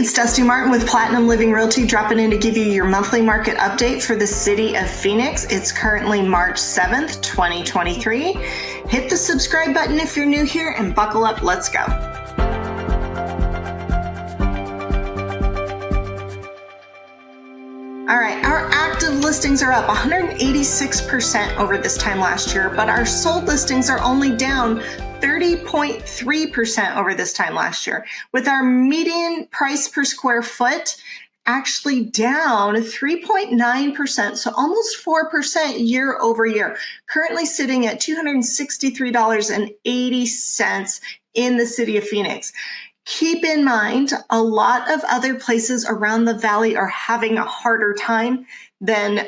It's Dusti Martin with Platinum Living Realty dropping in to give you your monthly market update for the city of Phoenix. It's currently March 7th, 2023. Hit the subscribe button if you're new here and buckle up. Let's go. All right, our active listings are up 186% over this time last year, but our sold listings are only down 30.3% over this time last year, with our median price per square foot actually down 3.9%, so almost 4% year over year, currently sitting at $263.80 in the city of Phoenix. Keep in mind, a lot of other places around the valley are having a harder time than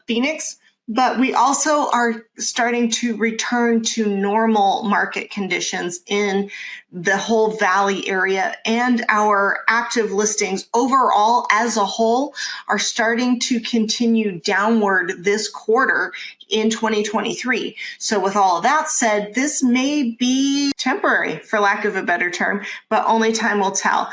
Phoenix, but we also are starting to return to normal market conditions in the whole valley area, and our active listings overall as a whole are starting to continue downward this quarter in 2023. So with all of that said, this may be temporary, for lack of a better term, but only time will tell.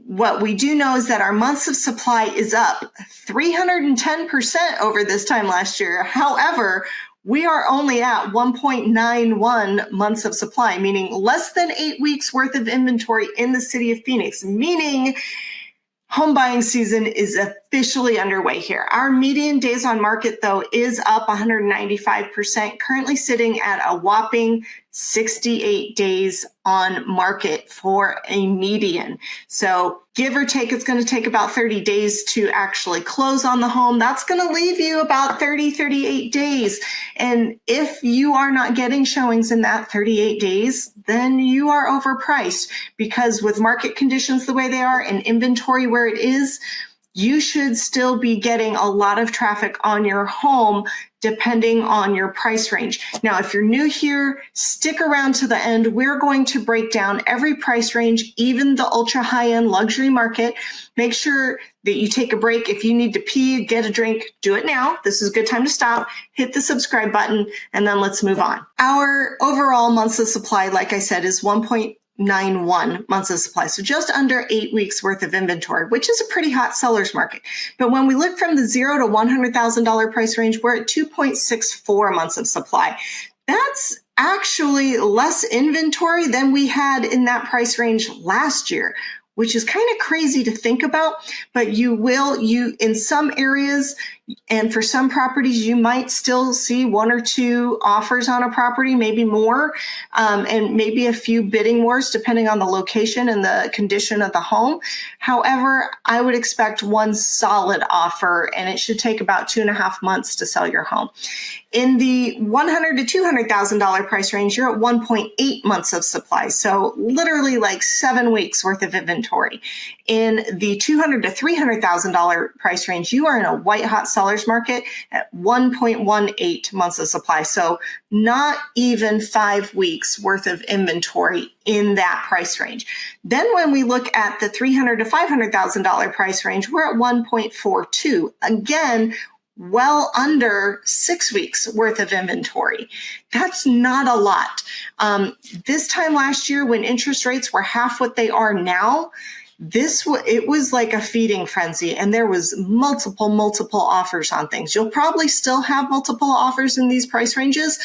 What we do know is that our months of supply is up 310% over this time last year. However, we are only at 1.91 months of supply, meaning less than 8 weeks worth of inventory in the city of Phoenix, meaning home buying season is officially underway here. Our median days on market, though, is up 195%, currently sitting at a whopping 68 days on market for a median. So give or take, it's going to take about 30 days to actually close on the home. That's going to leave you about 38 days. And if you are not getting showings in that 38 days, then you are overpriced, because with market conditions the way they are and inventory where it is, you should still be getting a lot of traffic on your home depending on your price range. Now, if you're new here, stick around to the end. We're going to break down every price range, even the ultra high-end luxury market. Make sure that you take a break. If you need to pee, get a drink, do it now. This is a good time to stop. Hit the subscribe button, and then let's move on. Our overall months of supply, like I said, is 1.91 months of supply. So just under 8 weeks worth of inventory, which is a pretty hot seller's market. But when we look from the $0 to $100,000 price range, we're at 2.64 months of supply. That's actually less inventory than we had in that price range last year, which is kind of crazy to think about, but you in some areas and for some properties, you might still see 1 or 2 offers on a property, maybe more, and maybe a few bidding wars depending on the location and the condition of the home. However, I would expect 1 solid offer, and it should take about 2.5 months to sell your home. In the $100,000 to $200,000 price range, you're at 1.8 months of supply. So literally like 7 weeks worth of inventory. In the $200,000 to $300,000 price range, you are in a white hot seller's market at 1.18 months of supply. So not even 5 weeks worth of inventory in that price range. Then when we look at the $300,000 to $500,000 price range, we're at 1.42. Again, well under 6 weeks worth of inventory. That's not a lot. This time last year, when interest rates were half what they are now, it was like a feeding frenzy, and there was multiple offers on things. You'll probably still have multiple offers in these price ranges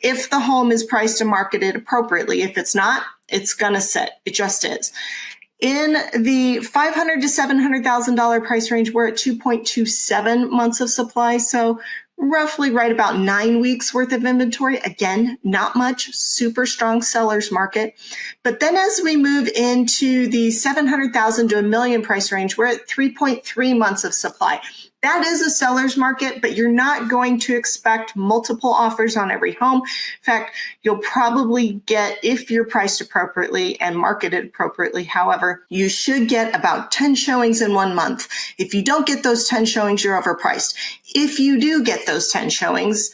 if the home is priced and marketed appropriately. If it's not, it's gonna sit. It just is. In the $500,000 to $700,000 price range, we're at 2.27 months of supply. So roughly right about 9 weeks worth of inventory. Again, not much, super strong seller's market. But then as we move into the $700,000 to $1 million price range, we're at 3.3 months of supply. That is a seller's market, but you're not going to expect multiple offers on every home. In fact, you'll probably get, if you're priced appropriately and marketed appropriately, however, you should get about 10 showings in 1 month. If you don't get those 10 showings, you're overpriced. If you do get those 10 showings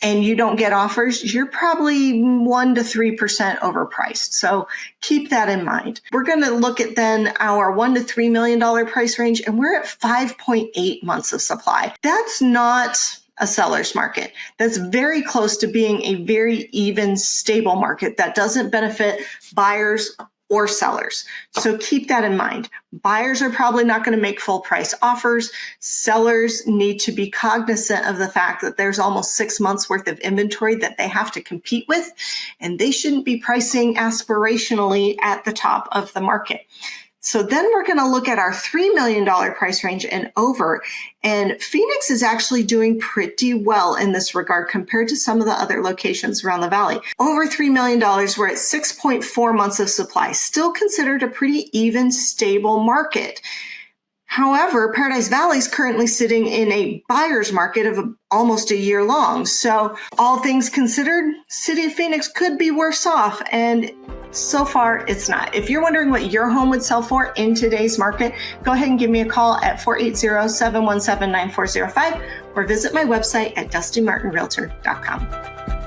and you don't get offers, you're probably 1% to 3% overpriced. So keep that in mind. We're going to look at then our $1 to $3 million price range, and we're at 5.8 months of supply. That's not a seller's market. That's very close to being a very even, stable market that doesn't benefit buyers or sellers. So keep that in mind. Buyers are probably not going to make full price offers. Sellers need to be cognizant of the fact that there's almost 6 months worth of inventory that they have to compete with, and they shouldn't be pricing aspirationally at the top of the market. So then we're going to look at our $3 million price range and over. And Phoenix is actually doing pretty well in this regard compared to some of the other locations around the valley. Over $3 million, we're at 6.4 months of supply, still considered a pretty even, stable market. However, Paradise Valley is currently sitting in a buyer's market of almost a year long. So all things considered, City of Phoenix could be worse off. And so far, it's not. If you're wondering what your home would sell for in today's market, go ahead and give me a call at 480-717-9405 or visit my website at dustimartinrealtor.com.